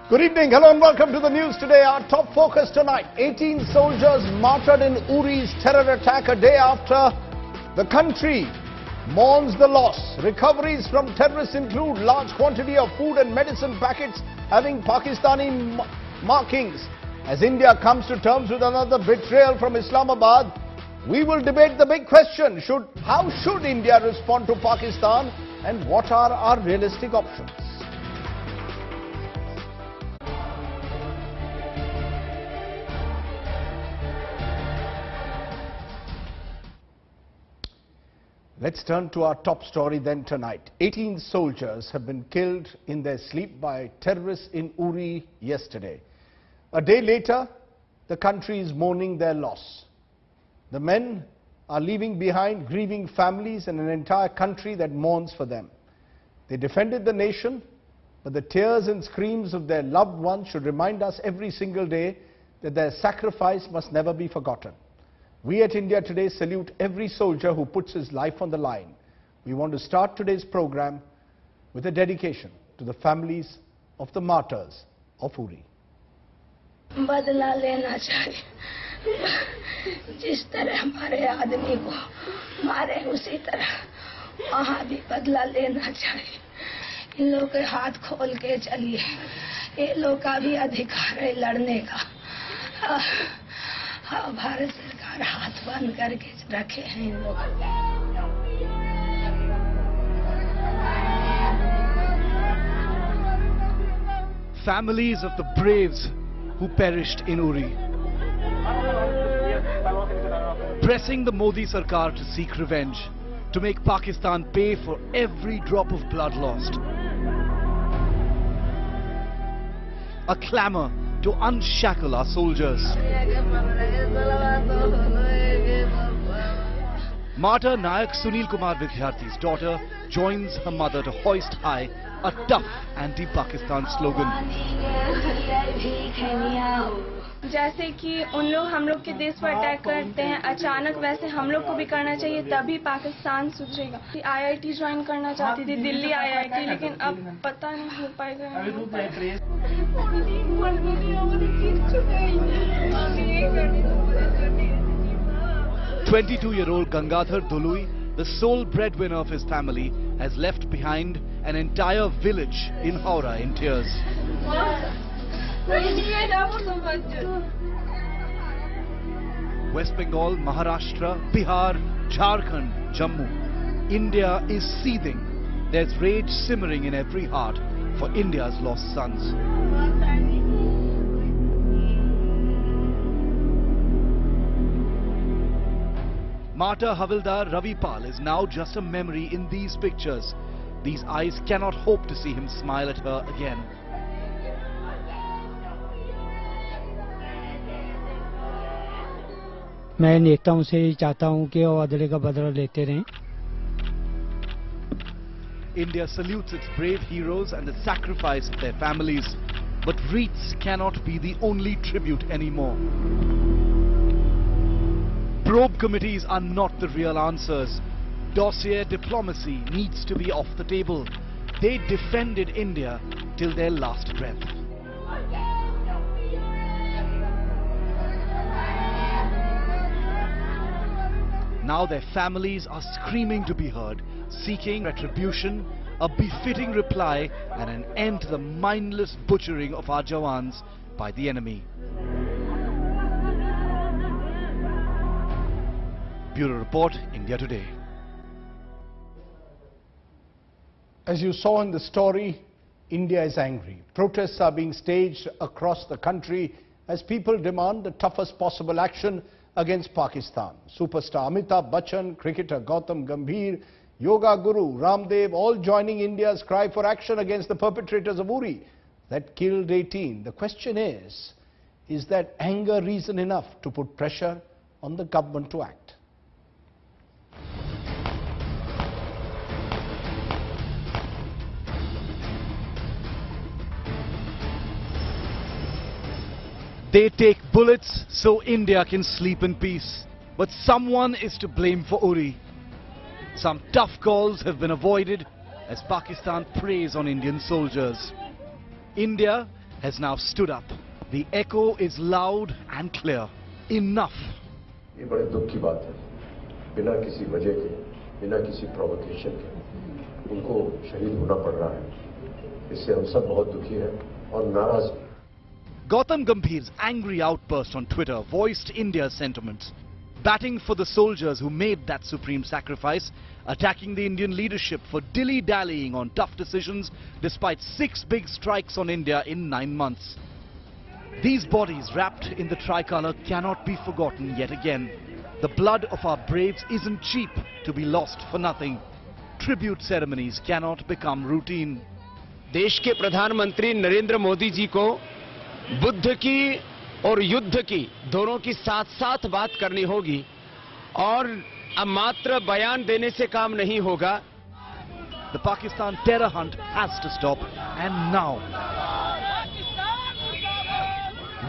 Good evening, hello and welcome to the news today. Our top focus tonight, 18 soldiers martyred in Uri's terror attack a day after the country mourns the loss. Recoveries from terrorists include large quantity of food and medicine packets having Pakistani markings. As India comes to terms with another betrayal from Islamabad, we will debate the big question, how should India respond to Pakistan and what are our realistic options? Let's turn to our top story then tonight. 18 soldiers have been killed in their sleep by terrorists in Uri yesterday. A day later, the country is mourning their loss. The men are leaving behind grieving families and an entire country that mourns for them. They defended the nation, but the tears and screams of their loved ones should remind us every single day that their sacrifice must never be forgotten. We at India Today salute every soldier who puts his life on the line. We want to start today's program with a dedication to the families of the martyrs of Uri. बदला लेना चाहिए जिस तरह हमारे आदमी को मारे उसी तरह वहाँ भी बदला लेना चाहिए इन लोगों के हाथ खोल के चलिए ये लोग का भी अधिकार है लड़ने का हाँ भारत सरकार हाथ बंद करके रखे हैं इन लोग Families of the braves who perished in Uri, pressing the Modi Sarkar to seek revenge, to make Pakistan pay for every drop of blood lost. A clamour to unshackle our soldiers. Martyr Nayak Sunil Kumar Vidyarthi's daughter joins her mother to hoist high a tough anti-Pakistan slogan. जैसे कि उन लोग हम लोग के देश पर attack करते हैं अचानक वैसे हम लोग को भी करना चाहिए तभी पाकिस्तान सुधरेगा। आईआईटी ज्वाइन करना चाहती थी दिल्ली आईआईटी लेकिन अब पता नहीं हो पाएगा। 22-year-old Gangadhar Dului, the sole breadwinner of his family, has left behind an entire village in Howrah in tears. West Bengal, Maharashtra, Bihar, Jharkhand, Jammu. India is seething. There's rage simmering in every heart for India's lost sons. Martyr Havildar Ravi Pal is now just a memory in these pictures. These eyes cannot hope to see him smile at her again. मैं नेताओं से चाहता हूं कि वो बदले का बदला लेते रहें. India salutes its brave heroes and the sacrifice of their families, but wreaths cannot be the only tribute anymore. Probe committees are not the real answers. Dossier diplomacy needs to be off the table. They defended India till their last breath. Now their families are screaming to be heard, seeking retribution, a befitting reply and an end to the mindless butchering of our Jawans by the enemy. Bureau Report, India Today. As you saw in the story, India is angry. Protests are being staged across the country as people demand the toughest possible action against Pakistan. Superstar Amitabh Bachchan, cricketer Gautam Gambhir, yoga guru Ramdev, all joining India's cry for action against the perpetrators of Uri that killed 18. The question is that anger reason enough to put pressure on the government to act? They take bullets so India can sleep in peace. But someone is to blame for Uri. Some tough calls have been avoided as Pakistan preys on Indian soldiers. India has now stood up. The echo is loud and clear. Enough. ये बड़े दुख की बात है, बिना किसी वजह के, बिना किसी प्रोवोकेशन के उनको शहीद होना पड़ रहा है। इससे हम सब बहुत दुखी हैं और नाराज हैं। Gautam Gambhir's angry outburst on Twitter voiced India's sentiments, batting for the soldiers who made that supreme sacrifice, attacking the Indian leadership for dilly-dallying on tough decisions despite 6 big strikes on India in 9 months. These bodies wrapped in the tricolour cannot be forgotten yet again. The blood of our braves isn't cheap to be lost for nothing. Tribute ceremonies cannot become routine. देश के प्रधानमंत्री नरेंद्र मोदी जी को बुद्ध की और युद्ध की दोनों की साथ-साथ बात करनी होगी और अब मात्र बयान देने से काम नहीं होगा. The Pakistan terror hunt has to stop, and now.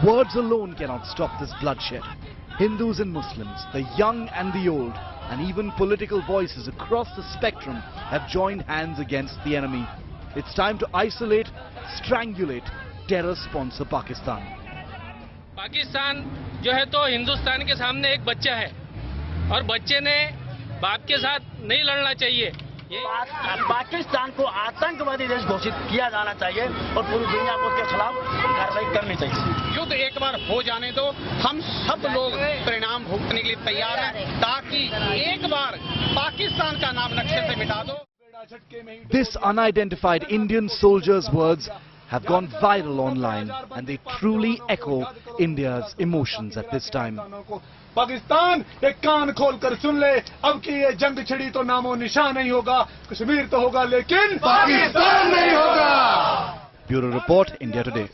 Words alone cannot stop this bloodshed. Hindus and Muslims, the young and the old, and even political voices across the spectrum have joined hands against the enemy. It's time to isolate, strangulate terror sponsor Pakistan. Pakistan जो है तो हिंदुस्तान के सामने एक बच्चा है और बच्चे ने बाप के साथ नहीं लड़ना चाहिए. पाकिस्तान को आतंकवादी देश घोषित किया जाना चाहिए और पूरी दुनिया को उसके खिलाफ कार्रवाई करनी चाहिए. युद्ध एक बार हो जाने दो, हम सब लोग परिणाम भुगतने के लिए तैयार हैं ताकि एक बार पाकिस्तान का नाम नक्शे से मिटा दो. This unidentified Indian soldier's words have gone viral online, and they truly echo India's emotions at this time. Pakistan एक कान खोलकर सुन ले, अब की ये जंग छिड़ी तो नामो निशान नहीं होगा, कश्मीर तो होगा लेकिन पाकिस्तान नहीं होगा. Bureau Report, India Today.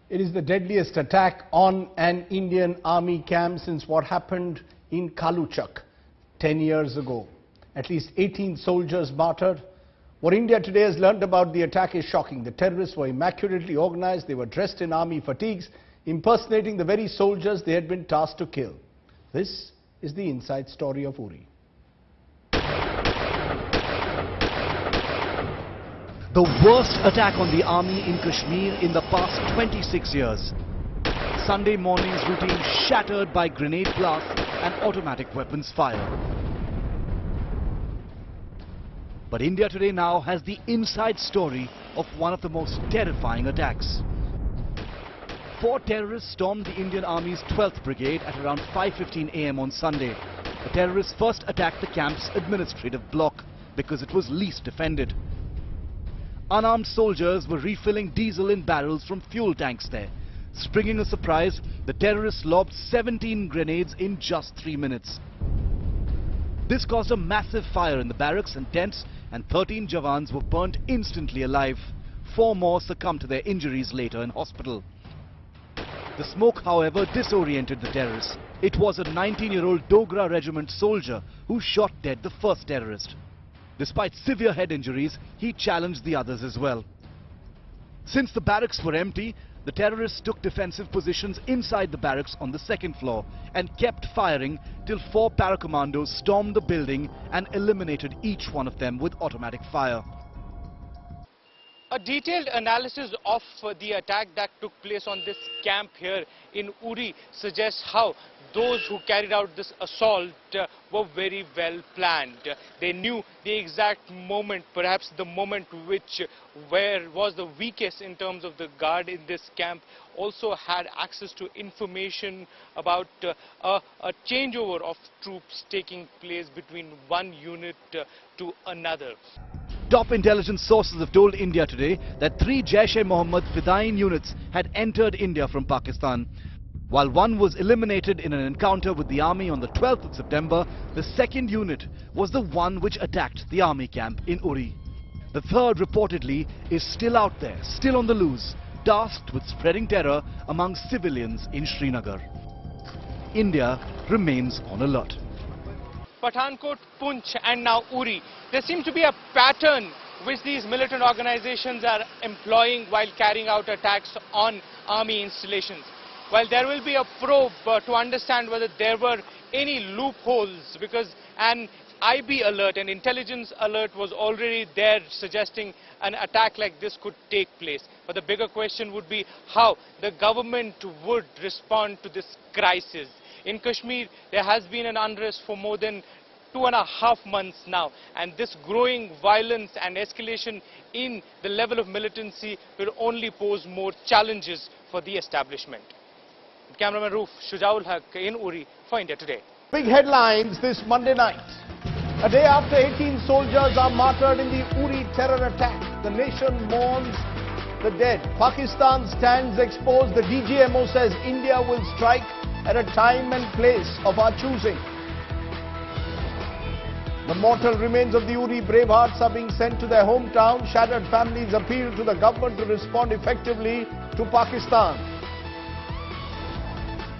It is the deadliest attack on an Indian army camp since what happened in Kaluchak 10 years ago. At least 18 soldiers martyred. What India Today has learned about the attack is shocking. The terrorists were immaculately organized. They were dressed in army fatigues, impersonating the very soldiers they had been tasked to kill. This is the inside story of Uri. The worst attack on the army in Kashmir in the past 26 years. Sunday morning's routine shattered by grenade blasts and automatic weapons fire. But India Today now has the inside story of one of the most terrifying attacks. 4 terrorists stormed the Indian Army's 12th Brigade at around 5:15 AM on Sunday. The terrorists first attacked the camp's administrative block because it was least defended. Unarmed soldiers were refilling diesel in barrels from fuel tanks there. Springing a surprise, the terrorists lobbed 17 grenades in just 3 minutes. This caused a massive fire in the barracks and tents, and 13 Jawans were burnt instantly alive. 4 more succumbed to their injuries later in hospital. The smoke, however, disoriented the terrorists. It was a 19-year-old Dogra regiment soldier who shot dead the first terrorist. Despite severe head injuries, he challenged the others as well. Since the barracks were empty, the terrorists took defensive positions inside the barracks on the 2nd floor and kept firing till 4 paracommandos stormed the building and eliminated each one of them with automatic fire. A detailed analysis of the attack that took place on this camp here in Uri suggests how those who carried out this assault were very well planned. They knew the exact moment, perhaps the moment where was the weakest in terms of the guard in this camp, also had access to information about a changeover of troops taking place between one unit to another. Top intelligence sources have told India Today that 3 Jaish-e-Mohammed Fidaiin units had entered India from Pakistan. While one was eliminated in an encounter with the army on the 12th of September, the 2nd unit was the one which attacked the army camp in Uri. The 3rd reportedly is still out there, still on the loose, tasked with spreading terror among civilians in Srinagar. India remains on alert. Pathankot, Poonch and now Uri. There seems to be a pattern which these militant organizations are employing while carrying out attacks on army installations. While there will be a probe to understand whether there were any loopholes, because an IB alert, an intelligence alert was already there suggesting an attack like this could take place. But the bigger question would be how the government would respond to this crisis. In Kashmir, there has been an unrest for more than 2.5 months now, and this growing violence and escalation in the level of militancy will only pose more challenges for the establishment. Cameraman Roof Shujaul Haq in Uri for India Today. Big headlines this Monday night. A day after 18 soldiers are martyred in the Uri terror attack, the nation mourns the dead. Pakistan stands exposed. The DGMO says India will strike at a time and place of our choosing. The mortal remains of the Uri bravehearts are being sent to their hometown. Shattered families appeal to the government to respond effectively to Pakistan.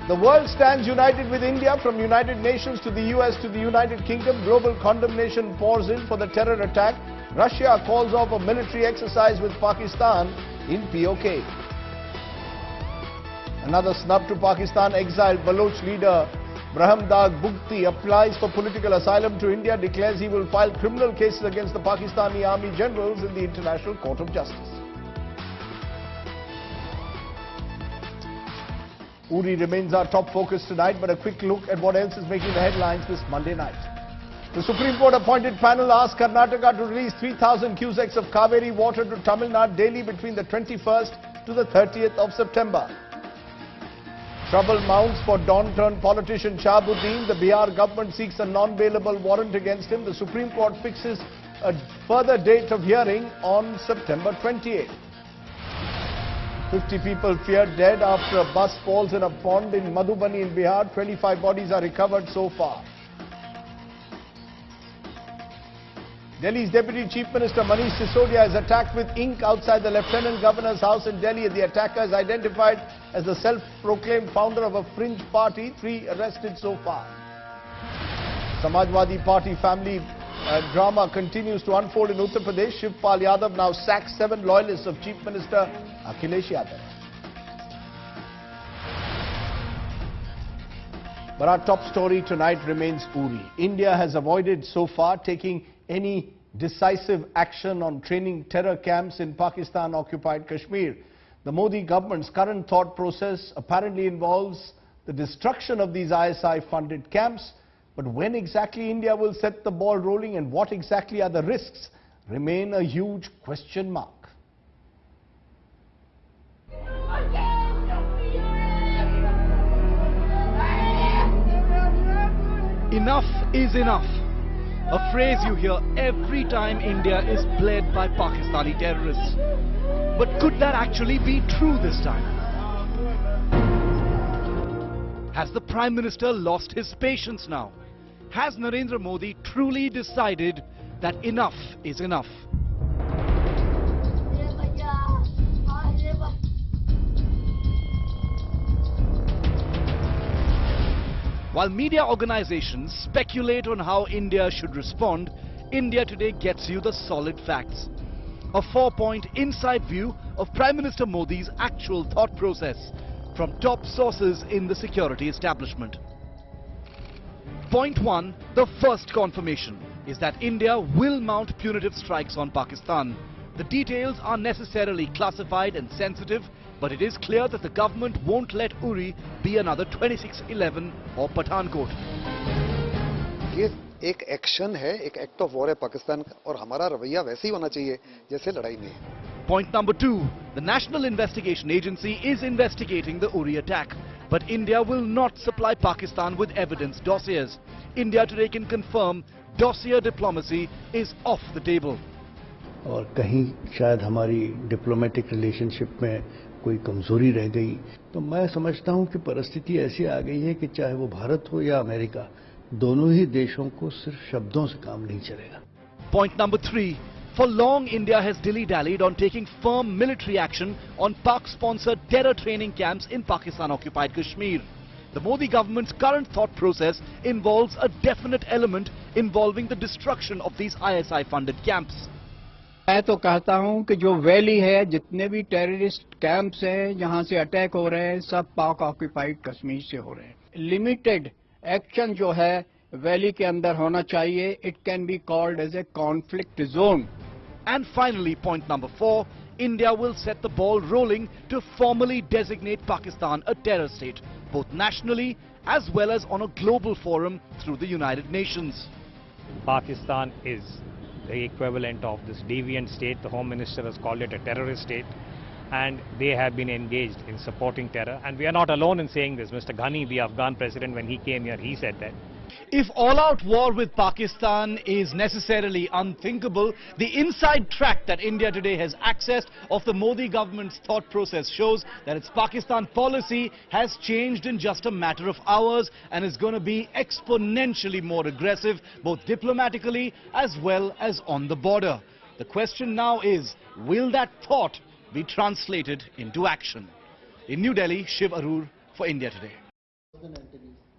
The world stands united with India, from United Nations to the US to the United Kingdom. Global condemnation pours in for the terror attack. Russia calls off a military exercise with Pakistan in POK. Another snub to Pakistan. Exiled Baloch leader Brahamdag Bugti applies for political asylum to India, declares he will file criminal cases against the Pakistani army generals in the International Court of Justice. Uri remains our top focus tonight, but a quick look at what else is making the headlines this Monday night. The Supreme Court appointed panel asked Karnataka to release 3,000 cusecs of Kaveri water to Tamil Nadu daily between the 21st to the 30th of September. Trouble mounts for Dawn-turned politician Shahabuddin. The Bihar government seeks a non-bailable warrant against him. The Supreme Court fixes a further date of hearing on September 28th. 50 people feared dead after a bus falls in a pond in Madhubani in Bihar. 25 bodies are recovered so far. Delhi's Deputy Chief Minister Manish Sisodia is attacked with ink outside the Lieutenant Governor's house in Delhi. The attacker is identified as the self-proclaimed founder of a fringe party. 3 arrested so far. Samajwadi Party family drama continues to unfold in Uttar Pradesh. Shivpal Yadav now sacks 7 loyalists of Chief Minister Akhilesh Yadav. But our top story tonight remains Uri. India has avoided so far taking any decisive action on training terror camps in Pakistan-occupied Kashmir. The Modi government's current thought process apparently involves the destruction of these ISI-funded camps. But when exactly India will set the ball rolling and what exactly are the risks remain a huge question mark. Enough is enough. A phrase you hear every time India is plagued by Pakistani terrorists. But could that actually be true this time? Has the Prime Minister lost his patience now? Has Narendra Modi truly decided that enough is enough? While media organizations speculate on how India should respond, India Today gets you the solid facts. A 4-point inside view of Prime Minister Modi's actual thought process from top sources in the security establishment. Point 1, the first confirmation, is that India will mount punitive strikes on Pakistan. The details are necessarily classified and sensitive, but it is clear that the government won't let Uri be another 26/11 or Pathankot. ये एक action है, एक act of war है पाकिस्तान का, और हमारा रवैया वैसे ही होना चाहिए जैसे लड़ाई में है. Point number 2, the National Investigation Agency is investigating the Uri attack, but India will not supply Pakistan with evidence dossiers. India Today can confirm dossier diplomacy is off the table. और कहीं शायद हमारी डिप्लोमेटिक रिलेशनशिप में कोई कमजोरी रह गई, तो मैं समझता हूं कि परिस्थिति ऐसी आ गई है कि चाहे वो भारत हो या अमेरिका, दोनों ही देशों को सिर्फ शब्दों से काम नहीं चलेगा. Point number 3, for long India has dilly-dallied on taking firm military action on Pak-sponsored terror training camps in Pakistan-occupied Kashmir. The Modi government's current thought process involves a definite element involving the destruction of these ISI-funded camps. मैं तो कहता हूं कि जो valley है, जितने भी terrorist camps हैं, जहां से अटैक हो रहे हैं, सब पाक ऑक्यूपाइड कश्मीर से हो रहे हैं. लिमिटेड एक्शन जो है वैली के अंदर होना चाहिए. It can be called as a conflict zone. And finally, point number 4, India will set the ball rolling to formally designate Pakistan a terror state, both nationally as well as on a global forum through the United Nations. Pakistan is the equivalent of this deviant state. The Home Minister has called it a terrorist state, and they have been engaged in supporting terror. And we are not alone in saying this. Mr. Ghani, the Afghan president, when he came here, he said that. If all-out war with Pakistan is necessarily unthinkable, the inside track that India today has accessed of the Modi government's thought process shows that its Pakistan policy has changed in just a matter of hours and is going to be exponentially more aggressive, both diplomatically as well as on the border. The question now is, will that thought be translated into action? In New Delhi, Shiv Arur for India Today.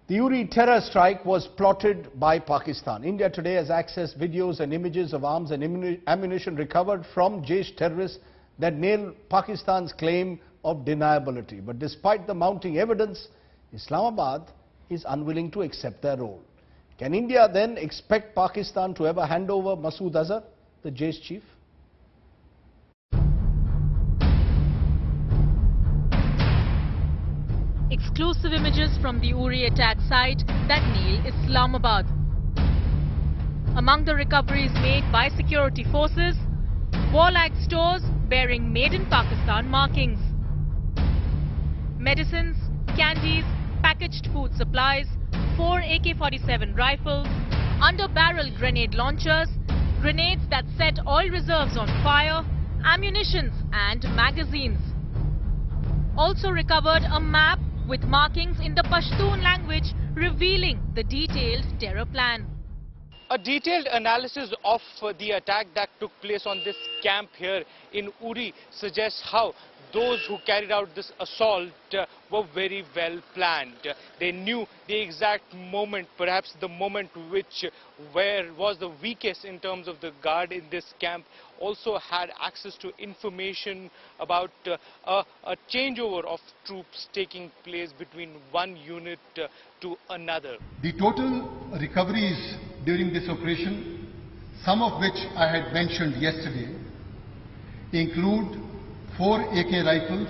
The Uri terror strike was plotted by Pakistan. India today has accessed videos and images of arms and ammunition recovered from Jaish terrorists that nail Pakistan's claim of deniability. But despite the mounting evidence, Islamabad is unwilling to accept their role. Can India then expect Pakistan to ever hand over Masood Azhar, the Jaish chief? Exclusive images from the Uri attack site that nail Islamabad. Among the recoveries made by security forces, war-like stores bearing Made in Pakistan markings. Medicines, candies, packaged food supplies, 4 AK-47 rifles, under-barrel grenade launchers, grenades that set oil reserves on fire, ammunitions and magazines. Also recovered a map with markings in the Pashtun language revealing the detailed terror plan. A detailed analysis of the attack that took place on this camp here in Uri suggests how those who carried out this assault were very well planned. They knew the exact moment, perhaps the moment where was the weakest in terms of the guard in this camp, also had access to information about a changeover of troops taking place between one unit to another. The total recoveries during this operation, some of which I had mentioned yesterday, include 4 AK rifles,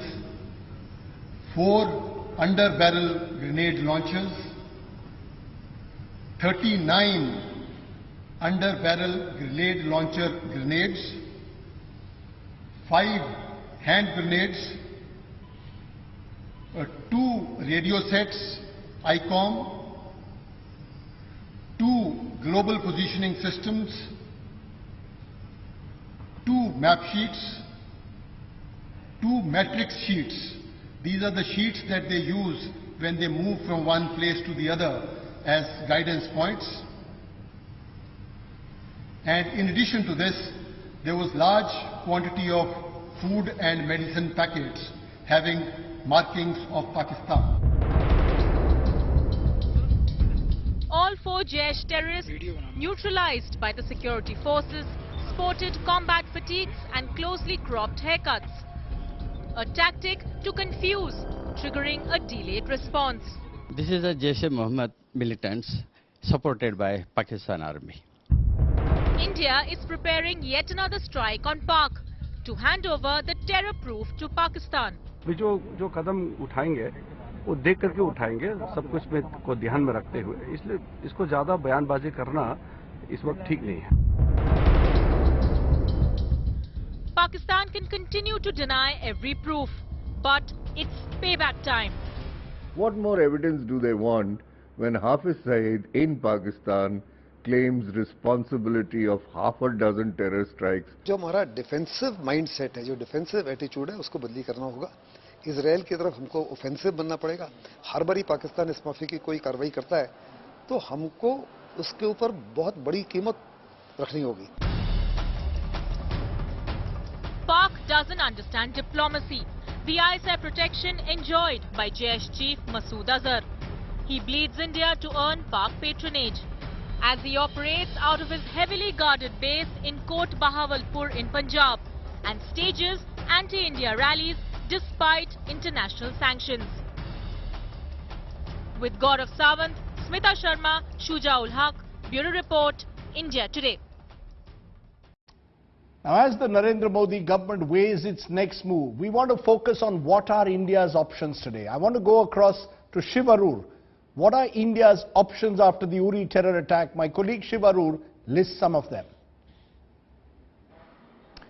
4 under-barrel grenade launchers, 39 under-barrel grenade launcher grenades, 5 hand grenades, 2 radio sets, ICOM, 2 global positioning systems, 2 map sheets, 2 matrix sheets. These are the sheets that they use when they move from one place to the other as guidance points. And in addition to this, there was large quantity of food and medicine packets having markings of Pakistan. All 4 Jaish terrorists, neutralized by the security forces, sported combat fatigues and closely cropped haircuts. A tactic to confuse, triggering a delayed response. This is a Jaish-e-Mohammed militants supported by Pakistan Army. India is preparing yet another strike on Pak to hand over the terror proof to Pakistan. जो कदम उठाएंगे वो देख करके उठाएंगे, सब कुछ में को ध्यान में रखते हुए, इसलिए इसको ज्यादा बयानबाजी करना इस वक्त ठीक नहीं है. Pakistan can continue to deny every proof, but it's payback time. What more evidence do they want when Hafiz Saeed in Pakistan claims responsibility of half a dozen terror strikes? जो हमारा डिफेंसिव माइंडसेट है, जो defensive attitude है, उसको बदली करना होगा. Israel की तरफ हमको ऑफेंसिव बनना पड़ेगा. हर बारी पाकिस्तान इस माफी की कोई कार्रवाई करता है तो हमको उसके ऊपर बहुत बड़ी कीमत रखनी होगी. Pak doesn't understand diplomacy, the ISI protection enjoyed by Jaish chief Masood Azhar. He bleeds India to earn Pak patronage, as he operates out of his heavily guarded base in Kot Bahawalpur in Punjab and stages anti-India rallies despite international sanctions. With God of Savant, Smita Sharma, Shuja ul Haq, Bureau Report, India Today. Now, as the Narendra Modi government weighs its next move, we want to focus on what are India's options today. I want to go across to Shiv Arur. What are India's options after the Uri terror attack? My colleague Shiv Arur lists some of them.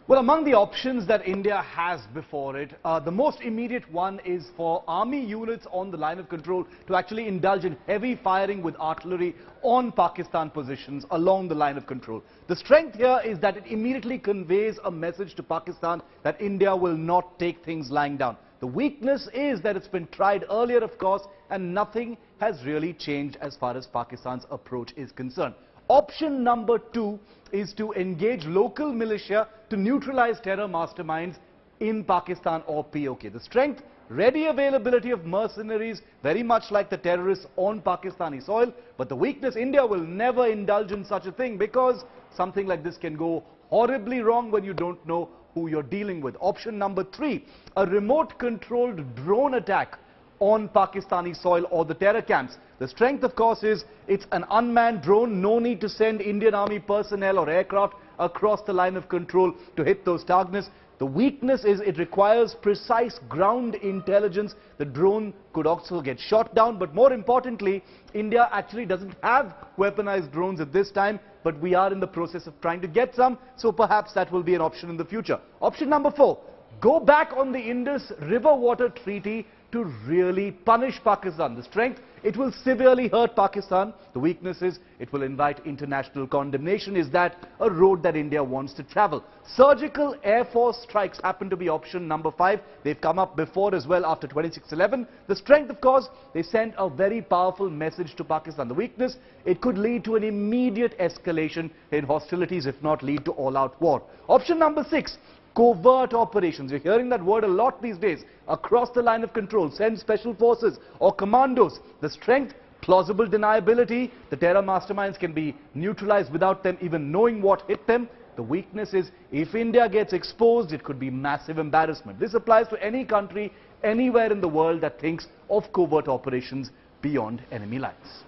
Well, among the options that India has before it, the most immediate one is for army units on the line of control to actually indulge in heavy firing with artillery on Pakistan positions along the line of control. The strength here is that it immediately conveys a message to Pakistan that India will not take things lying down. The weakness is that it's been tried earlier, of course, and nothing has really changed as far as Pakistan's approach is concerned. Option number 2 is to engage local militia to neutralize terror masterminds in Pakistan or POK. The strength, ready availability of mercenaries, very much like the terrorists on Pakistani soil. But the weakness, India will never indulge in such a thing because something like this can go horribly wrong when you don't know who you're dealing with. Option number 3, a remote-controlled drone attack on Pakistani soil or the terror camps. The strength, of course, is it's an unmanned drone. No need to send Indian Army personnel or aircraft across the line of control to hit those targets. The weakness is it requires precise ground intelligence. The drone could also get shot down. But more importantly, India actually doesn't have weaponized drones at this time, but we are in the process of trying to get some. So perhaps that will be an option in the future. Option number 4, go back on the Indus River Water Treaty to really punish Pakistan. The strength, it will severely hurt Pakistan. The weakness is it will invite international condemnation. Is that a road that India wants to travel? Surgical Air Force strikes happen to be option number 5. They've come up before as well after 26/11. The strength, of course, they send a very powerful message to Pakistan. The weakness, it could lead to an immediate escalation in hostilities, if not lead to all-out war. Option number 6, covert operations. You're hearing that word a lot these days. Across the line of control, send special forces or commandos. The strength, plausible deniability. The terror masterminds can be neutralized without them even knowing what hit them. The weakness is if India gets exposed, it could be massive embarrassment. This applies to any country, anywhere in the world that thinks of covert operations beyond enemy lines.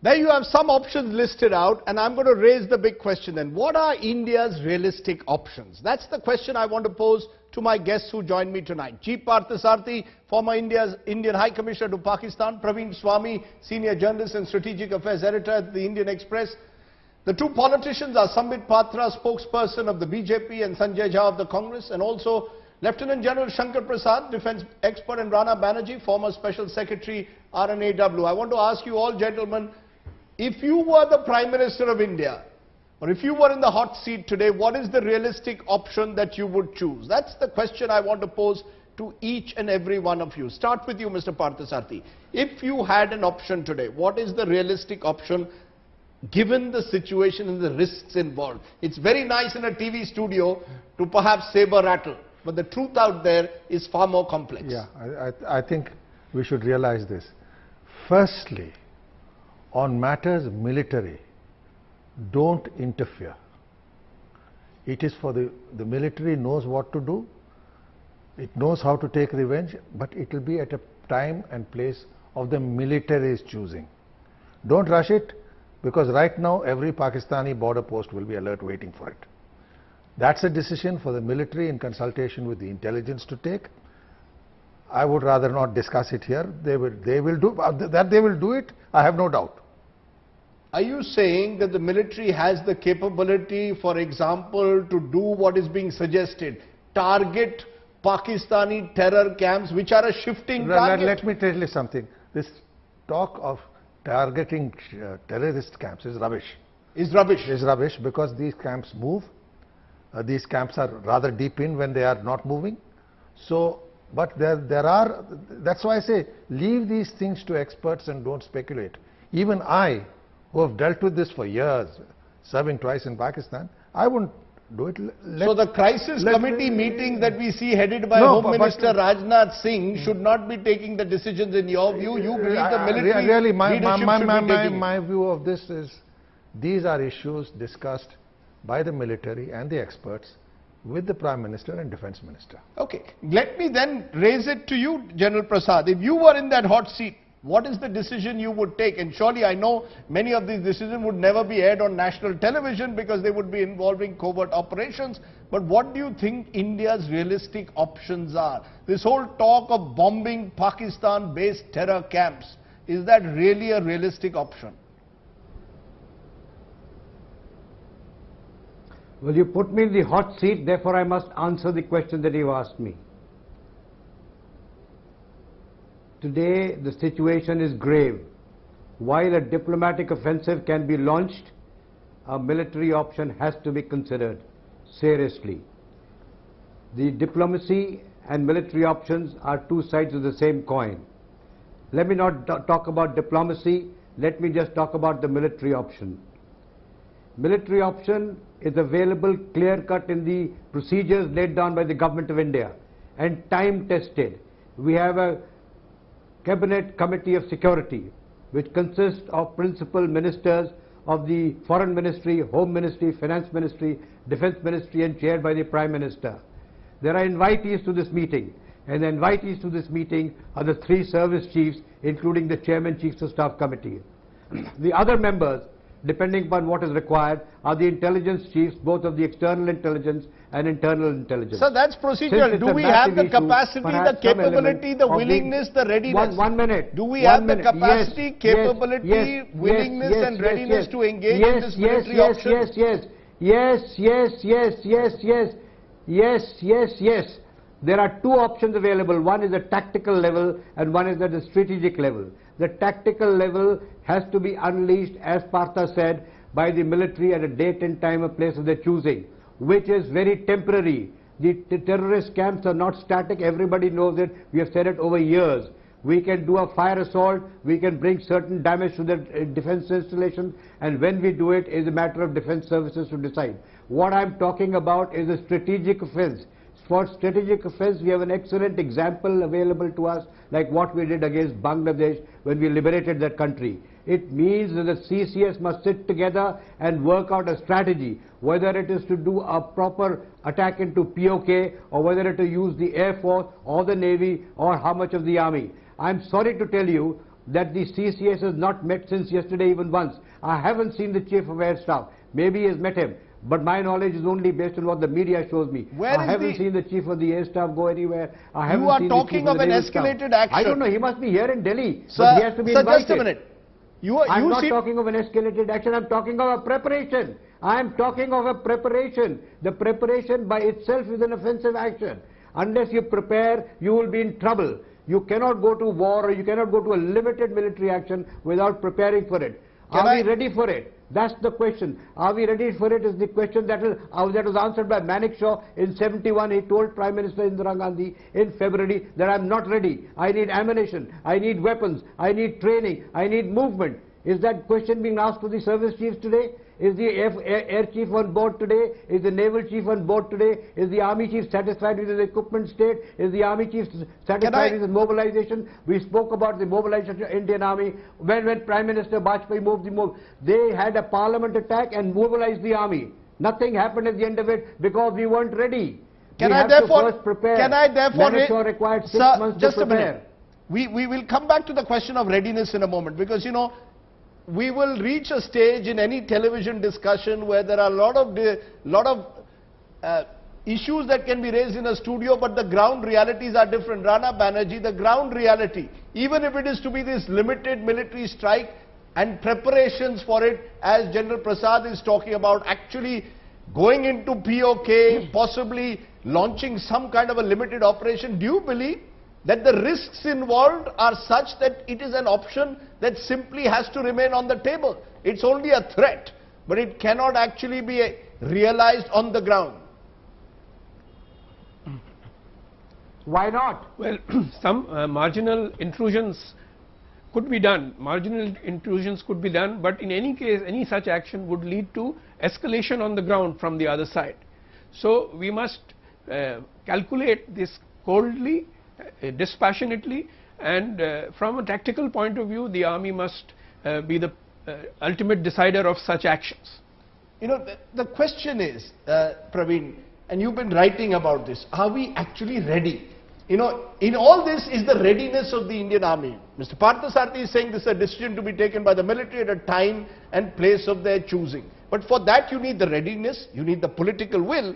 There you have some options listed out, and I'm going to raise the big question then. What are India's realistic options? That's the question I want to pose to my guests who joined me tonight. G Parthasarathy, former Indian High Commissioner to Pakistan. Praveen Swami, Senior Journalist and Strategic Affairs Editor at the Indian Express. The two politicians are Sambit Patra, spokesperson of the BJP, and Sanjay Jha of the Congress, and also Lieutenant General Shankar Prasad, defense expert, and Rana Banerjee, former Special Secretary, RNAW. I want to ask you all, gentlemen, if you were the Prime Minister of India, or if you were in the hot seat today, what is the realistic option that you would choose? That's the question I want to pose to each and every one of you. Start with you, Mr. Parthasarathy. If you had an option today, what is the realistic option given the situation and the risks involved? It's very nice in a TV studio to perhaps saber rattle, but the truth out there is far more complex. Yeah, I think we should realize this. Firstly, on matters military, don't interfere. It is for the military knows what to do, it knows how to take revenge, but it will be at a time and place of the military's choosing. Don't rush it, because right now every Pakistani border post will be alert waiting for it. That's a decision for the military in consultation with the intelligence to take. I would rather not discuss it here. They will do it, I have no doubt. Are you saying that the military has the capability, for example, to do what is being suggested, target Pakistani terror camps, which are a shifting target? Let me tell you something. This talk of targeting terrorist camps is rubbish. Is rubbish? Is rubbish, because these camps move. These camps are rather deep in when they are not moving. So, but there are, that's why I say, leave these things to experts and don't speculate. Even I, who have dealt with this for years, serving twice in Pakistan, I wouldn't do it. So the crisis committee meetings that we see headed by Home Minister Rajnath Singh should not be taking the decisions in your view. You believe the military really, leadership should be taking my view of this is, these are issues discussed by the military and the experts with the Prime Minister and Defence Minister. Okay, let me then raise it to you, General Prasad. If you were in that hot seat, what is the decision you would take? And surely I know many of these decisions would never be aired on national television because they would be involving covert operations. But what do you think India's realistic options are? This whole talk of bombing Pakistan-based terror camps, is that really a realistic option? Well, you put me in the hot seat, therefore I must answer the question that you asked me. Today, the situation is grave. While a diplomatic offensive can be launched, a military option has to be considered seriously. The diplomacy and military options are two sides of the same coin. Let me not talk about diplomacy, let me just talk about the military option. Military option is available clear-cut in the procedures laid down by the Government of India and time-tested. We have a Cabinet Committee of Security which consists of principal ministers of the Foreign Ministry, Home Ministry, Finance Ministry, Defence Ministry and chaired by the Prime Minister. There are invitees to this meeting, and the invitees to this meeting are the 3 service chiefs including the Chairman Chiefs of Staff Committee. The other members, depending upon what is required, are the intelligence chiefs, both of the external intelligence and internal intelligence. So that's procedural. Do we have the capacity, the capability, the willingness, the readiness? One minute. Do we have the capacity, capability, willingness and readiness to engage in this military option? Yes. There are 2 options available. One is the tactical level and one is at the strategic level. The tactical level has to be unleashed, as Partha said, by the military at a date and time and place of their choosing, which is very temporary. The terrorist camps are not static. Everybody knows it. We have said it over years. We can do a fire assault, we can bring certain damage to the defense installation, and when we do it is a matter of defense services to decide. What I'm talking about is a strategic offense. For strategic offense, we have an excellent example available to us, like what we did against Bangladesh when we liberated that country. It means that the CCS must sit together and work out a strategy, whether it is to do a proper attack into POK or whether it is to use the Air Force or the Navy or how much of the Army. I'm sorry to tell you that the CCS has not met since yesterday even once. I haven't seen the Chief of Air Staff. Maybe he has met him. But my knowledge is only based on what the media shows me. I haven't seen the Chief of the Air Staff go anywhere. I haven't you are seen talking the of an escalated action. I don't know. He must be here in Delhi. Sir, but he has to be invited. Just a minute. I'm not talking of an escalated action. I'm talking of a preparation. I'm talking of a preparation. The preparation by itself is an offensive action. Unless you prepare, you will be in trouble. You cannot go to war or you cannot go to a limited military action without preparing for it. Are we ready for it? That's the question. Are we ready for it is the question that was answered by Manekshaw in 71. He told Prime Minister Indira Gandhi in February that I'm not ready. I need ammunition. I need weapons. I need training. I need movement. Is that question being asked to the service chiefs today? Is the air chief on board today? Is the naval chief on board today? Is the army chief satisfied with his equipment state? Is the army chief satisfied with his mobilization? We spoke about the mobilization of the Indian army. When Prime Minister Bajpayee moved, they had a parliament attack and mobilized the army. Nothing happened at the end of it because we weren't ready. Can I therefore required 6 months to prepare. We will come back to the question of readiness in a moment, because you know, we will reach a stage in any television discussion where there are a lot of issues that can be raised in a studio, but the ground realities are different. Rana Banerjee, the ground reality, even if it is to be this limited military strike and preparations for it, as General Prasad is talking about, actually going into POK, possibly launching some kind of a limited operation, do you believe that the risks involved are such that it is an option that simply has to remain on the table? It's only a threat, but it cannot actually be realized on the ground. Why not? Well, some marginal intrusions could be done. Marginal intrusions could be done, but in any case, any such action would lead to escalation on the ground from the other side. So we must calculate this coldly, dispassionately, and from a tactical point of view, the army must be the ultimate decider of such actions. You know, the question is, Praveen, and you've been writing about this, are we actually ready? You know, in all this is the readiness of the Indian army. Mr. Parthasarathy is saying this is a decision to be taken by the military at a time and place of their choosing. But for that you need the readiness, you need the political will.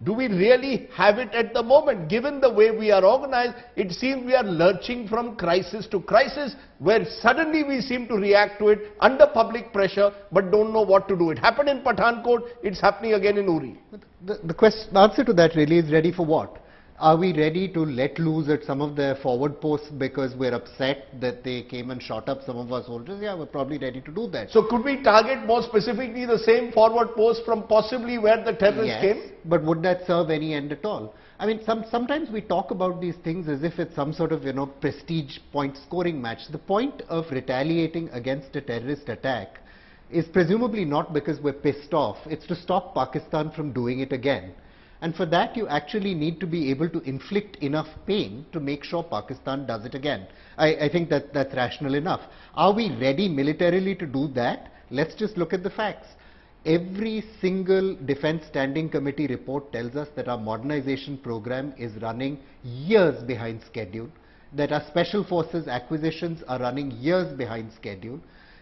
Do we really have it at the moment? Given the way we are organized, it seems we are lurching from crisis to crisis, where suddenly we seem to react to it under public pressure, but don't know what to do. It happened in Pathankot, it's happening again in Uri. The answer to that really is ready for what? Are we ready to let loose at some of their forward posts because we're upset that they came and shot up some of our soldiers? Yeah, we're probably ready to do that. So could we target more specifically the same forward post from possibly where the terrorists came? But would that serve any end at all? I mean, sometimes we talk about these things as if it's some sort of, prestige point scoring match. The point of retaliating against a terrorist attack is presumably not because we're pissed off. It's to stop Pakistan from doing it again. And for that, you actually need to be able to inflict enough pain to make sure Pakistan does it again. I think that's rational enough. Are we ready militarily to do that? Let's just look at the facts. Every single Defence Standing Committee report tells us that our modernization program is running years behind schedule, that our Special Forces acquisitions are running years behind schedule.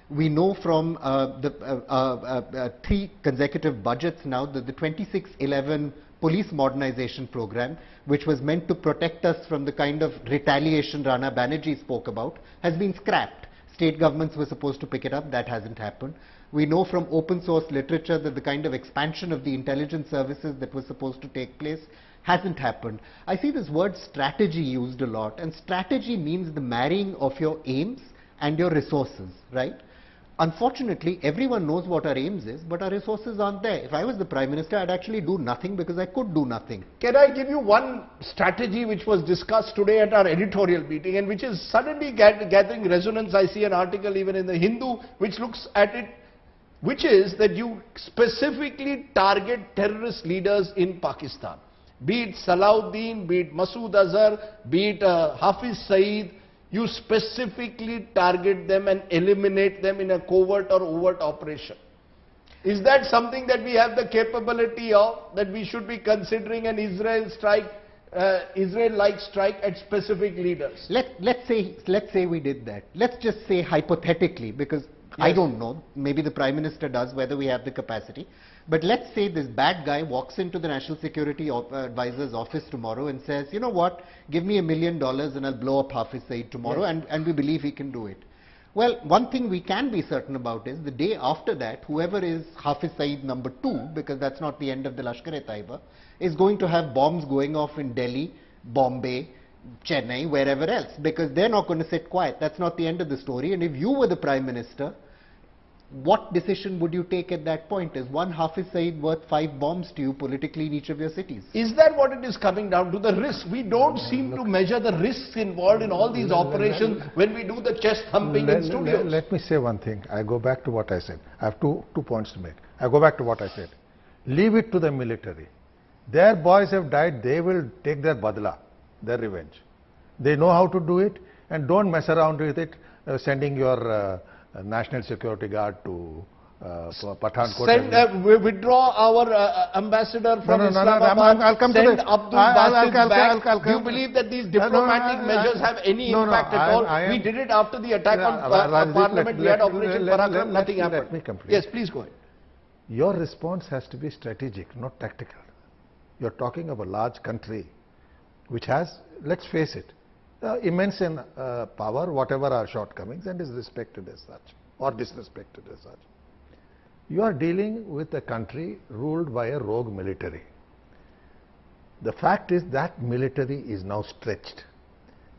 We know from the 3 consecutive budgets now that the 2611 police modernization program, which was meant to protect us from the kind of retaliation Rana Banerjee spoke about, has been scrapped. State governments were supposed to pick it up, that hasn't happened. We know from open source literature that the kind of expansion of the intelligence services that was supposed to take place hasn't happened. I see this word strategy used a lot, and strategy means the marrying of your aims and your resources, right? Unfortunately, everyone knows what our aims is, but our resources aren't there. If I was the Prime Minister, I'd actually do nothing because I could do nothing. Can I give you one strategy which was discussed today at our editorial meeting and which is suddenly gathering resonance? I see an article even in the Hindu which looks at it, which is that you specifically target terrorist leaders in Pakistan. Be it Salahuddin, be it Masood Azhar, be it Hafiz Saeed. You specifically target them and eliminate them in a covert or overt operation. Is that something that we have the capability of, that we should be considering an Israel-like strike at specific leaders? Let's say we did that. Let's just say hypothetically, because I don't know, maybe the Prime Minister does, whether we have the capacity. But let's say this bad guy walks into the National Security Advisor's office tomorrow and says, you know what, give me $1 million and I'll blow up Hafiz Saeed tomorrow, and we believe he can do it. Well, one thing we can be certain about is the day after that, whoever is Hafiz Saeed number 2, because that's not the end of the Lashkar-e-Taiba, is going to have bombs going off in Delhi, Bombay, Chennai, wherever else, because they're not going to sit quiet. That's not the end of the story. And if you were the Prime Minister, what decision would you take at that point? Is one Hafiz Saeed worth 5 bombs to you politically in each of your cities? Is that what it is coming down to, the risk? We don't seem to measure the risks involved in all these operations when we do the chest thumping in studios. Let me say one thing. I go back to what I said. I have two points to make. I go back to what I said. Leave it to the military. Their boys have died. They will take their badla, their revenge. They know how to do it, and don't mess around with it, sending your National Security Guard to Pathankot. Withdraw our ambassador from Islamabad. I'll come send to that. Abdul Basit back. Do you believe that these diplomatic measures have any impact at all? We did it after the attack on Parliament. We had Operation Parakram. Nothing happened. Let me complete. Yes, please go ahead. Your response has to be strategic, not tactical. You're talking of a large country which has, let's face it, immense in power, whatever our shortcomings, and is respected as such or disrespected as such. You are dealing with a country ruled by a rogue military. The fact is that military is now stretched.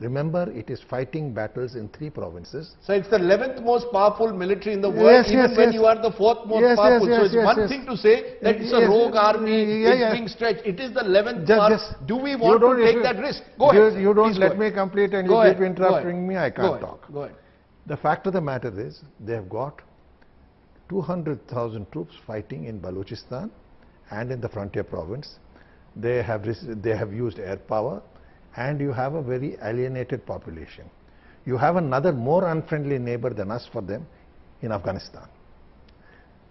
Remember, it is fighting battles in 3 provinces. So it's the 11th most powerful military in the world, when you are the 4th most powerful. So it's one thing to say that it's a rogue army, it's being stretched. It is the 11th part. Do we want to take that risk? Go ahead. You don't let me complete and you keep interrupting me, I can't talk. Go ahead. The fact of the matter is, they have got 200,000 troops fighting in Balochistan and in the frontier province. They have used air power. And you have a very alienated population. You have another more unfriendly neighbor than us for them in Afghanistan.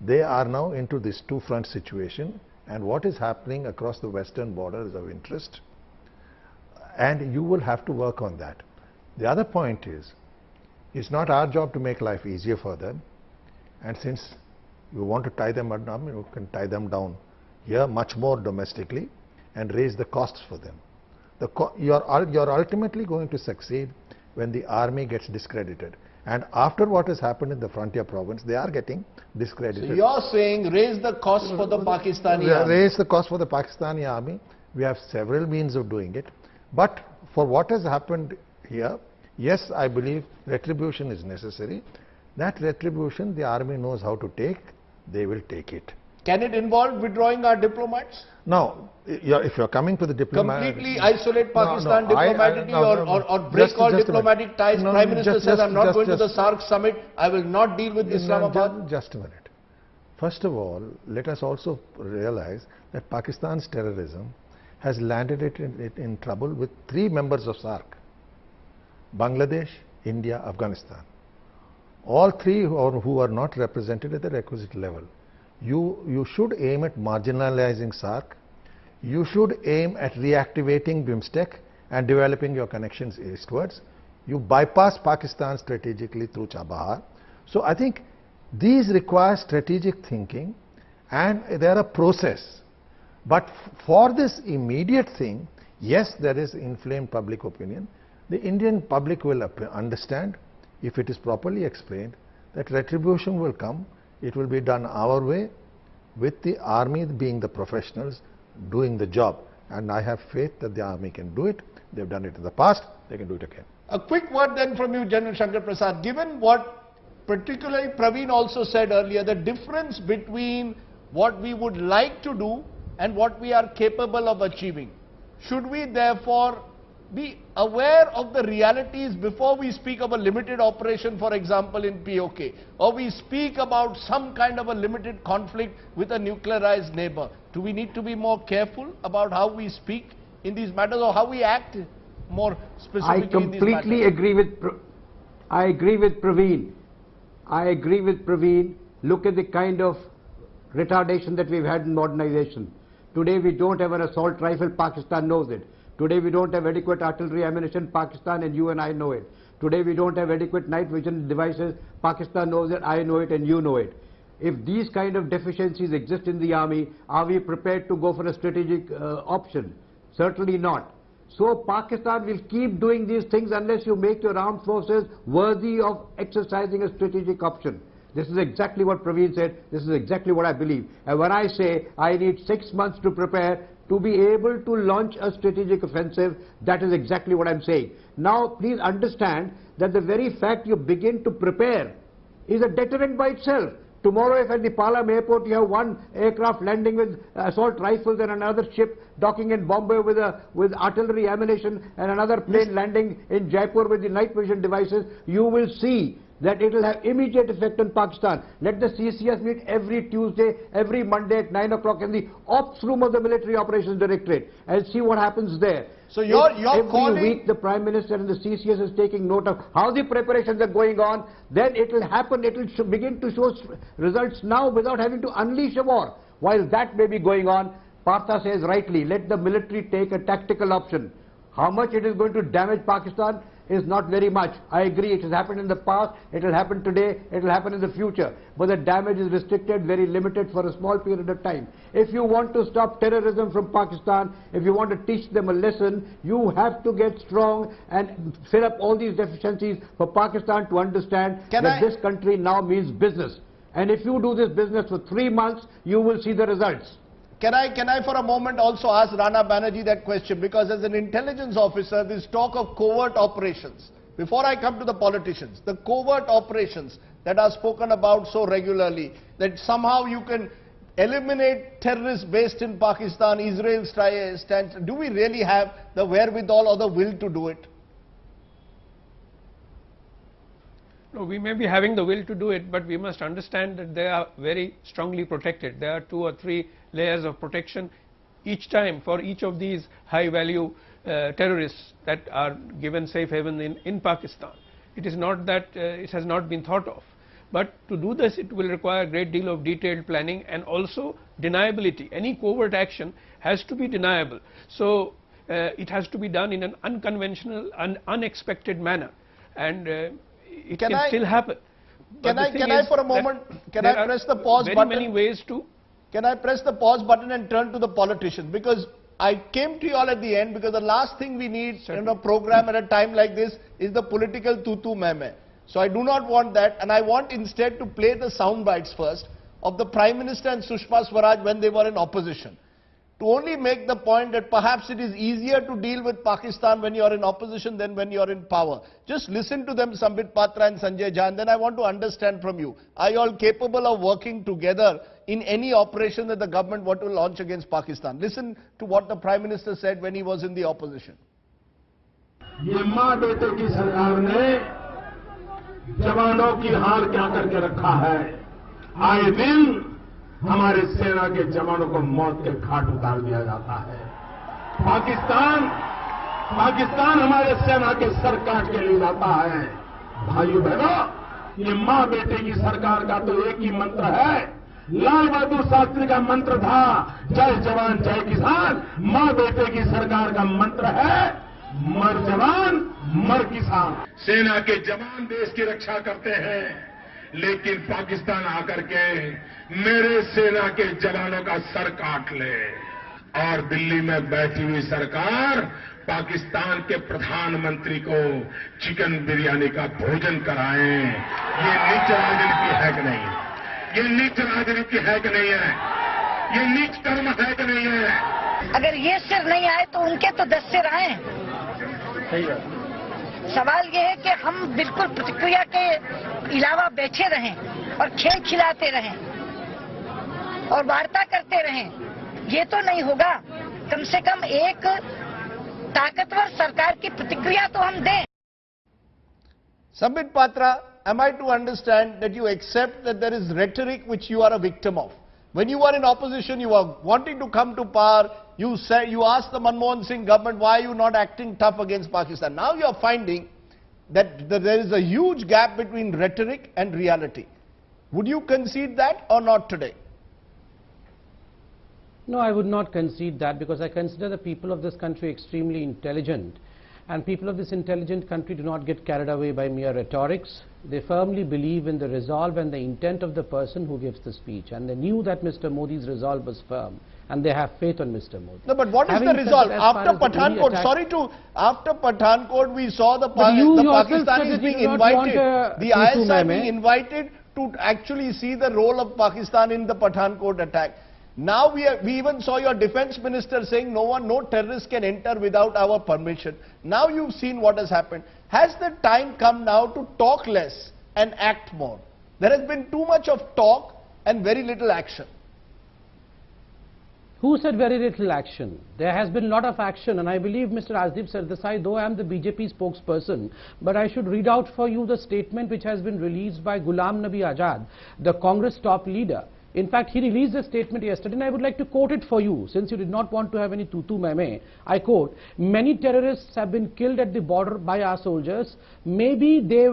They are now into this 2-front situation, and what is happening across the western border is of interest. And you will have to work on that. The other point is, it's not our job to make life easier for them. And since you want to tie them down, you can tie them down here much more domestically and raise the costs for them. You're ultimately going to succeed when the army gets discredited. And after what has happened in the frontier province, they are getting discredited. So you're saying raise the cost for the Pakistani army. Raise the cost for the Pakistani army. We have several means of doing it. But for what has happened here, yes, I believe retribution is necessary. That retribution the army knows how to take. They will take it. Can it involve withdrawing our diplomats? Now, if you're coming to the diplomat... Completely isolate Pakistan diplomatically or break all diplomatic ties. Prime Minister says, I'm not going to the SAARC summit. I will not deal with Islamabad. Just a minute. First of all, let us also realize that Pakistan's terrorism has landed it in trouble with 3 members of SAARC. Bangladesh, India, Afghanistan. All 3 who are not represented at the requisite level. You should aim at marginalizing SAARC. You should aim at reactivating BIMSTEC and developing your connections eastwards. You bypass Pakistan strategically through Chabahar. So I think these require strategic thinking and they're a process. But for this immediate thing, yes, there is inflamed public opinion. The Indian public will understand, if it is properly explained, that retribution will come. It will be done our way, with the army being the professionals doing the job. And I have faith that the army can do it. They've done it in the past, they can do it again. A quick word then from you, General Shankar Prasad. Given what particularly Praveen also said earlier, the difference between what we would like to do and what we are capable of achieving, should we therefore be aware of the realities before we speak of a limited operation, for example, in POK, or we speak about some kind of a limited conflict with a nuclearized neighbor? Do we need to be more careful about how we speak in these matters or how we act more specifically in these matters? I completely agree with Praveen. I agree with Praveen. Look at the kind of retardation that we've had in modernization. Today we don't have an assault rifle, Pakistan knows it. Today we don't have adequate artillery ammunition, Pakistan and you and I know it. Today we don't have adequate night vision devices, Pakistan knows it, I know it and you know it. If these kind of deficiencies exist in the army, are we prepared to go for a strategic option? Certainly not. So Pakistan will keep doing these things unless you make your armed forces worthy of exercising a strategic option. This is exactly what Praveen said, this is exactly what I believe. And when I say I need 6 months to prepare, to be able to launch a strategic offensive, that is exactly what I'm saying. Now, please understand that the very fact you begin to prepare is a deterrent by itself. Tomorrow, if at the Palam airport you have 1 aircraft landing with assault rifles and another ship docking in Bombay with artillery ammunition and another plane landing in Jaipur with the night vision devices, you will see that it will have immediate effect on Pakistan. Let the CCS meet every Tuesday, every Monday at 9 o'clock in the ops room of the Military Operations Directorate and see what happens there. So you're every calling... week the Prime Minister and the CCS is taking note of how the preparations are going on, then it will happen, it will begin to show results now without having to unleash a war. While that may be going on, Partha says rightly, let the military take a tactical option. How much it is going to damage Pakistan is not very much. I agree, it has happened in the past, it will happen today, it will happen in the future. But the damage is restricted, very limited for a small period of time. If you want to stop terrorism from Pakistan, if you want to teach them a lesson, you have to get strong and fill up all these deficiencies for Pakistan to understand that this country now means business. And if you do this business for 3 months, you will see the results. Can I for a moment also ask Rana Banerjee that question, because as an intelligence officer, this talk of covert operations, before I come to the politicians, the covert operations that are spoken about so regularly, that somehow you can eliminate terrorists based in Pakistan, Israel stands, do we really have the wherewithal or the will to do it? No, we may be having the will to do it, but we must understand that they are very strongly protected. There are 2 or 3 layers of protection each time for each of these high value terrorists that are given safe haven in Pakistan. It is not that it has not been thought of, but to do this it will require a great deal of detailed planning and also deniability. Any covert action has to be deniable. So it has to be done in an unconventional and unexpected manner, and it can still happen. Can I for a moment, can I press the pause button? Many ways to. Can I press the pause button and turn to the politicians? Because I came to you all at the end because the last thing we need in a program at a time like this is the political tutu meme. So I do not want that, and I want instead to play the sound bites first of the Prime Minister and Sushma Swaraj when they were in opposition, to only make the point that perhaps it is easier to deal with Pakistan when you are in opposition than when you are in power. Just listen to them, Sambit Patra and Sanjay Jha, and then I want to understand from you, are you all capable of working together in any operation that the government want to launch against Pakistan? Listen to what the Prime Minister said when he was in the opposition. ये माँ बेटे की सरकार ने जवानों की हार क्या करके रखा है। आए दिन हमारे सेना के जवानों को मौत के घाट उतार दिया जाता है। पाकिस्तान हमारे सेना के सर काट के ले जाता है। भाइयों बहनों, ये माँ बेटे की सरकार का तो एक ही मंत्र है, लाल बहादुर शास्त्री का मंत्र था, जय जवान जय किसान। माँ बेटे की सरकार का मंत्र है, मर जवान मर किसान। सेना के जवान देश की रक्षा करते हैं, लेकिन पाकिस्तान आकर के मेरे सेना के जवानों का सर काट ले। और दिल्ली में बैठी हुई सरकार पाकिस्तान के प्रधानमंत्री को चिकन बिरयानी का भोजन कराए। ये नीच राजनीति है कि नहीं? ये नीच राजनीति है कि नहीं है? ये नीच कर्म है कि नहीं है? अगर ये सिर नहीं आए तो उनके तो 10 सिर आए। सवाल ये है कि हम बिल्कुल प्रतिक्रिया के अलावा बैठे रहें और खेल खिलाते रहें और वार्ता करते रहें, ये तो नहीं होगा। कम से कम एक ताकतवर सरकार की प्रतिक्रिया तो हम दें। Sambit Patra, am I to understand that you accept that there is rhetoric which you are a victim of? When you were in opposition, you were wanting to come to power. You asked the Manmohan Singh government, why are you not acting tough against Pakistan? Now you are finding that there is a huge gap between rhetoric and reality. Would you concede that or not today? No, I would not concede that, because I consider the people of this country extremely intelligent, and people of this intelligent country do not get carried away by mere rhetorics. They firmly believe in the resolve and the intent of the person who gives the speech, and they knew that Mr. Modi's resolve was firm, and they have faith on Mr. Modi. No, but what is the resolve? After Pathankot, after Pathankot, we saw the Pakistanis being invited, the ISI being invited to actually see the role of Pakistan in the Pathankot attack. Now we even saw your defense minister saying no terrorist can enter without our permission. Now you've seen what has happened. Has the time come now to talk less and act more? There has been too much of talk and very little action. Who said very little action? There has been a lot of action, and I believe Mr. Asdeep Sardesai, though I am the BJP spokesperson, but I should read out for you the statement which has been released by Ghulam Nabi Azad, the Congress top leader. In fact, he released a statement yesterday, and I would like to quote it for you, since you did not want to have any tutu meme. I quote, "Many terrorists have been killed at the border by our soldiers. Maybe they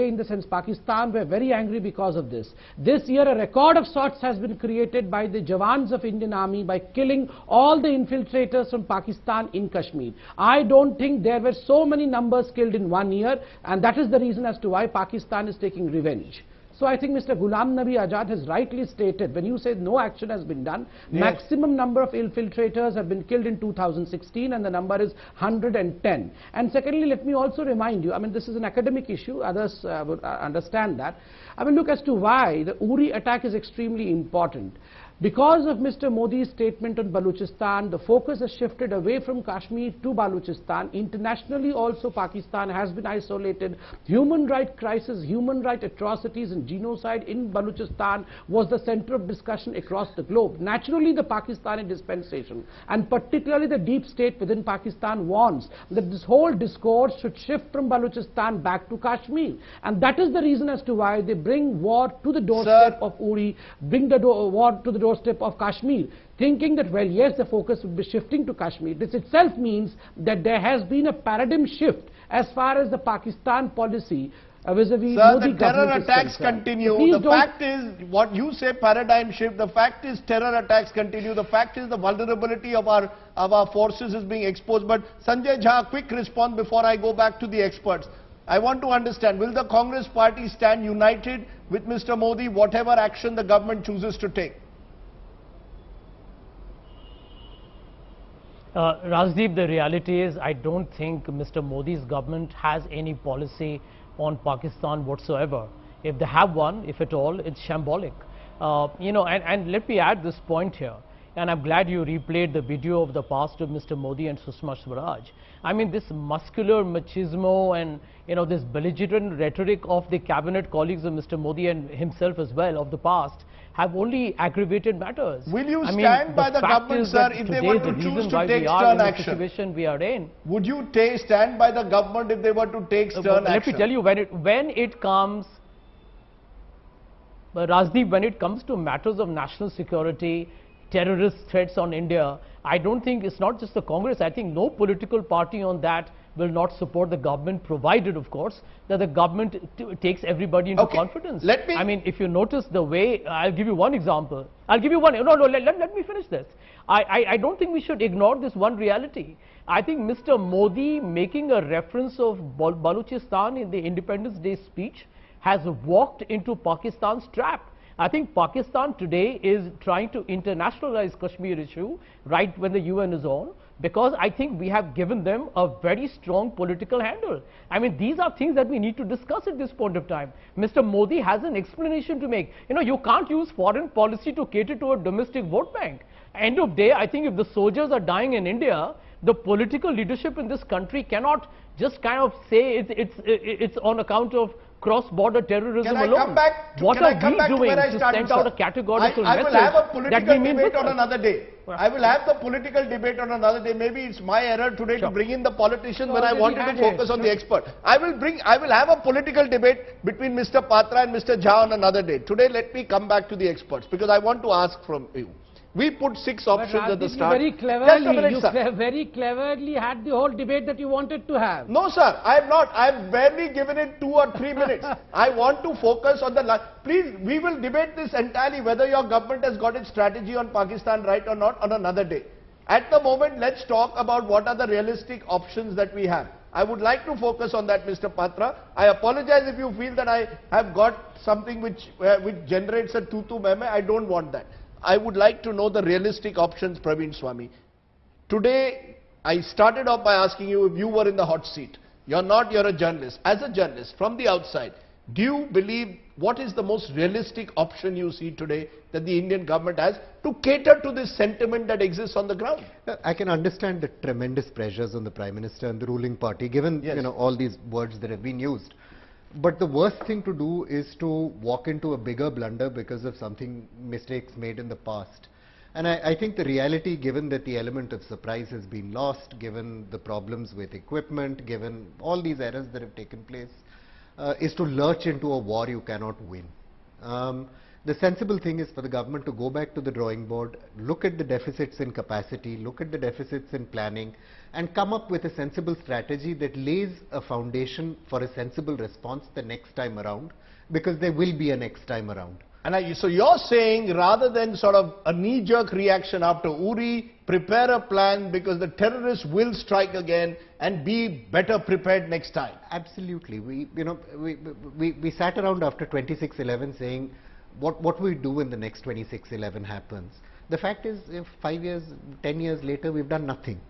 in the sense Pakistan, were very angry because of this. This year a record of sorts has been created by the Jawans of Indian Army by killing all the infiltrators from Pakistan in Kashmir. I don't think there were so many numbers killed in 1 year, and that is the reason as to why Pakistan is taking revenge." So I think Mr. Ghulam Nabi Azad has rightly stated, when you say no action has been done, maximum number of infiltrators have been killed in 2016, and the number is 110. And secondly, let me also remind you, I mean, this is an academic issue, others would understand that. I mean, look as to why the Uri attack is extremely important. Because of Mr. Modi's statement on Balochistan, the focus has shifted away from Kashmir to Balochistan. Internationally also, Pakistan has been isolated. Human rights crisis, human rights atrocities and genocide in Balochistan was the center of discussion across the globe. Naturally, the Pakistani dispensation, and particularly the deep state within Pakistan, wants that this whole discourse should shift from Balochistan back to Kashmir. And that is the reason as to why they bring war to the doorstep of Uri, bring the war to the doorstep of Kashmir, thinking that, well, yes, the focus would be shifting to Kashmir. This itself means that there has been a paradigm shift as far as the Pakistan policy vis-a-vis Sir, Modi the terror government is attacks concerned. continue. Please The don't- fact is, what you say paradigm shift, the fact is terror attacks continue. The fact is the vulnerability of our forces is being exposed. But Sanjay Jha, quick response before I go back to the experts. I want to understand, will the Congress party stand united with Mr. Modi, whatever action the government chooses to take? Rajdeep, the reality is I don't think Mr. Modi's government has any policy on Pakistan whatsoever. If they have one, if at all, it's shambolic. And let me add this point here. And I'm glad you replayed the video of the past of Mr. Modi and Sushma Swaraj. I mean, this muscular machismo and, this belligerent rhetoric of the cabinet colleagues of Mr. Modi and himself as well of the past have only aggravated matters. Will you stand by the government, sir, if they were to choose to take stern action? Situation we are in. Would you stand by the government if they were to take stern action? Let me tell you, when it comes, Rajdeep, when it comes to matters of national security, terrorist threats on India, I don't think it's not just the Congress. I think no political party on that will not support the government, provided, of course, that the government takes everybody into confidence. I mean, if you notice the way, I'll give you one example. I'll give you one. No, let me finish this. I don't think we should ignore this one reality. I think Mr. Modi making a reference of Balochistan in the Independence Day speech has walked into Pakistan's trap. I think Pakistan today is trying to internationalize Kashmir issue right when the UN is on, because I think we have given them a very strong political handle. I mean, these are things that we need to discuss at this point of time. Mr. Modi has an explanation to make. You can't use foreign policy to cater to a domestic vote bank. End of day, I think if the soldiers are dying in India, the political leadership in this country cannot just kind of say it's on account of cross-border terrorism alone. What are we doing to send out a categorical message? I will have a political debate on another day. I will have the political debate on another day. Maybe it's my error today to bring in the politicians when I wanted to focus on the expert. I will have a political debate between Mr. Patra and Mr. Jha on another day. Today, let me come back to the experts, because I want to ask from you. We put 6 options at the start. You very cleverly had the whole debate that you wanted to have. No, sir, I have not. I have barely given it 2 or 3 minutes. I want to focus on the... Please, we will debate this entirely, whether your government has got its strategy on Pakistan right or not, on another day. At the moment, let's talk about what are the realistic options that we have. I would like to focus on that, Mr. Patra. I apologize if you feel that I have got something which generates a tutu meme. I don't want that. I would like to know the realistic options, Praveen Swami. Today, I started off by asking you if you were in the hot seat. You're a journalist. As a journalist, from the outside, do you believe what is the most realistic option you see today that the Indian government has to cater to this sentiment that exists on the ground? I can understand the tremendous pressures on the Prime Minister and the ruling party, given all these words that have been used. But the worst thing to do is to walk into a bigger blunder because of mistakes made in the past. And I think the reality, given that the element of surprise has been lost, given the problems with equipment, given all these errors that have taken place, is to lurch into a war you cannot win. The sensible thing is for the government to go back to the drawing board, look at the deficits in capacity, look at the deficits in planning, and come up with a sensible strategy that lays a foundation for a sensible response the next time around, because there will be a next time around. And so you're saying, rather than sort of a knee-jerk reaction after Uri, prepare a plan, because the terrorists will strike again, and be better prepared next time. Absolutely. We sat around after 26/11 saying, what we do when the next 26/11 happens. The fact is, if 5 years, 10 years later, we've done nothing.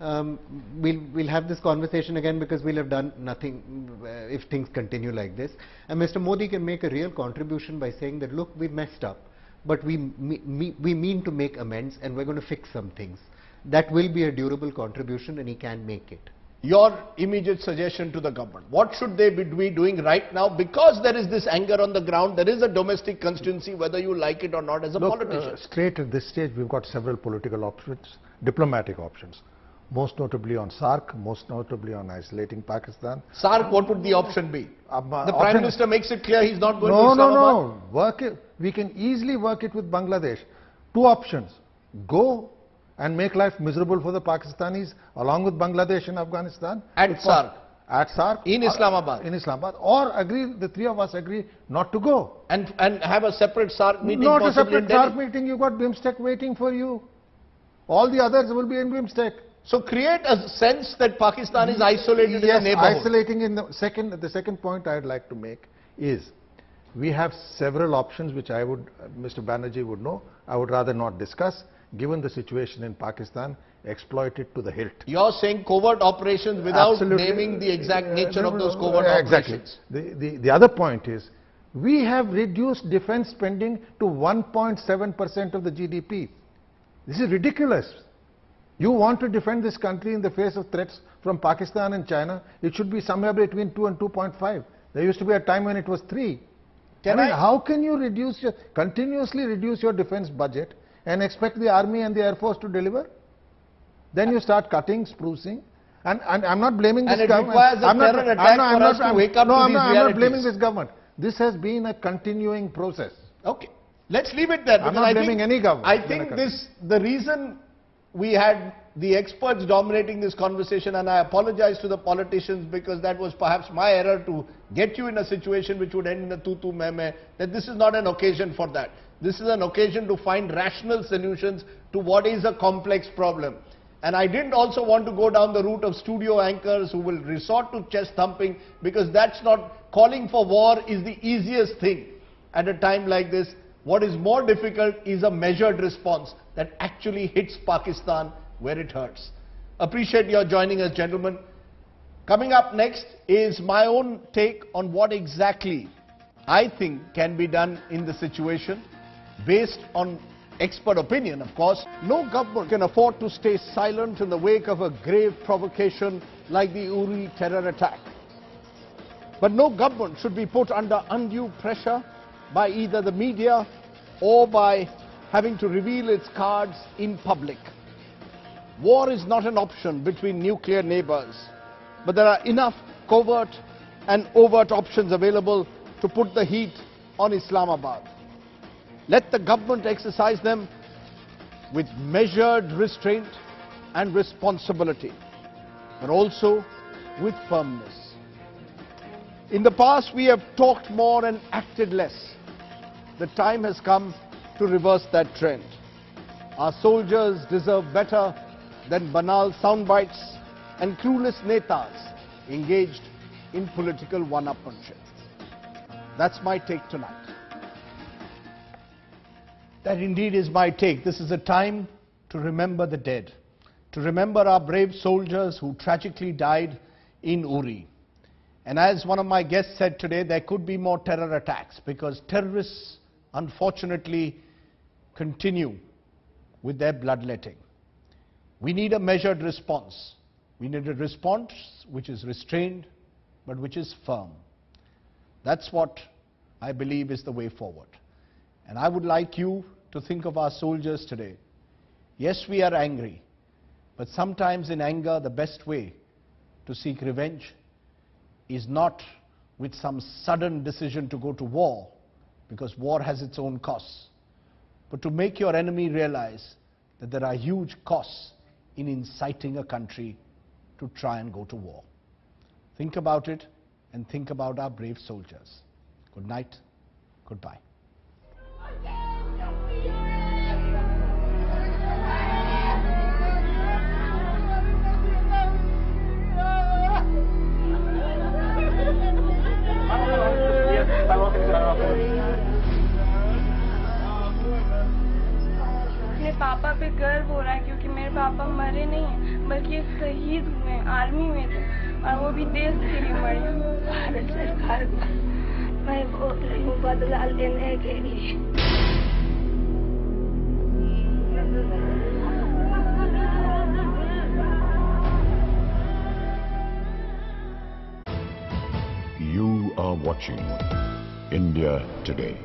We'll have this conversation again, because we'll have done nothing if things continue like this. And Mr. Modi can make a real contribution by saying that, look, we messed up, but we mean to make amends, and we're going to fix some things. That will be a durable contribution, and he can make it. Your immediate suggestion to the government, what should they be doing right now? Because there is this anger on the ground, there is a domestic constituency, whether you like it or not as a politician. Straight at this stage, we've got several political options, diplomatic options. Most notably on SAARC, most notably on isolating Pakistan. SAARC, what would the option be? The Prime Minister makes it clear he's not going to Islamabad. No. We can easily work it with Bangladesh. 2 options. Go and make life miserable for the Pakistanis along with Bangladesh and Afghanistan. And SAARC. at SARC in Islamabad. Or agree, the three of us agree not to go. And have a separate SARC meeting. Not a separate SARC meeting, you got BIMSTEC waiting for you. All the others will be in BIMSTEC. So create a sense that Pakistan is isolated in the neighborhood. Isolating in the second point I'd like to make is, we have several options which Mr. Banerjee would know, I would rather not discuss. Given the situation in Pakistan, exploit it to the hilt. You're saying covert operations without naming the exact nature of those covert operations. Exactly. The other point is, we have reduced defense spending to 1.7% of the GDP. This is ridiculous. You want to defend this country in the face of threats from Pakistan and China, it should be somewhere between 2 and 2.5. There used to be a time when it was 3. How can you continuously reduce your defense budget and expect the army and the air force to deliver? Then you start cutting, sprucing, and I'm not blaming this government. And it requires a terror attack for us to wake up to these realities. I'm not blaming this government. This has been a continuing process. Okay, let's leave it there. I'm not blaming any government. I think the reason we had the experts dominating this conversation, and I apologize to the politicians because that was perhaps my error to get you in a situation which would end in a tu-tu meh-meh, that this is not an occasion for that. This is an occasion to find rational solutions to what is a complex problem. And I didn't also want to go down the route of studio anchors who will resort to chest thumping, because that's not, calling for war is the easiest thing at a time like this. What is more difficult is a measured response that actually hits Pakistan where it hurts. Appreciate your joining us, gentlemen. Coming up next is my own take on what exactly I think can be done in the situation, based on expert opinion, of course. No government can afford to stay silent in the wake of a grave provocation like the Uri terror attack. But no government should be put under undue pressure by either the media or by having to reveal its cards in public. War is not an option between nuclear neighbors, but there are enough covert and overt options available to put the heat on Islamabad. Let the government exercise them with measured restraint and responsibility, but also with firmness. In the past, we have talked more and acted less. The time has come to reverse that trend. Our soldiers deserve better than banal soundbites and clueless netas engaged in political one-upmanship. That's my take tonight. That indeed is my take. This is a time to remember the dead, to remember our brave soldiers who tragically died in Uri. And as one of my guests said today, there could be more terror attacks, because terrorists, unfortunately, continue with their bloodletting. We need a measured response. We need a response which is restrained, but which is firm. That's what I believe is the way forward. And I would like you to think of our soldiers today. Yes, we are angry, but sometimes in anger, the best way to seek revenge is not with some sudden decision to go to war, because war has its own costs, but to make your enemy realize that there are huge costs in inciting a country to try and go to war. Think about it, and think about our brave soldiers. Good night. Goodbye. मेरे पापा पे गर्व हो रहा है, क्योंकि मेरे पापा मरे नहीं हैं, बल्कि शहीद हुए, आर्मी में थे, और वो भी देश के लिए मरे। भारत सरकार को मैं बोल रही हूँ बदला लेने के लिए। You are watching India Today.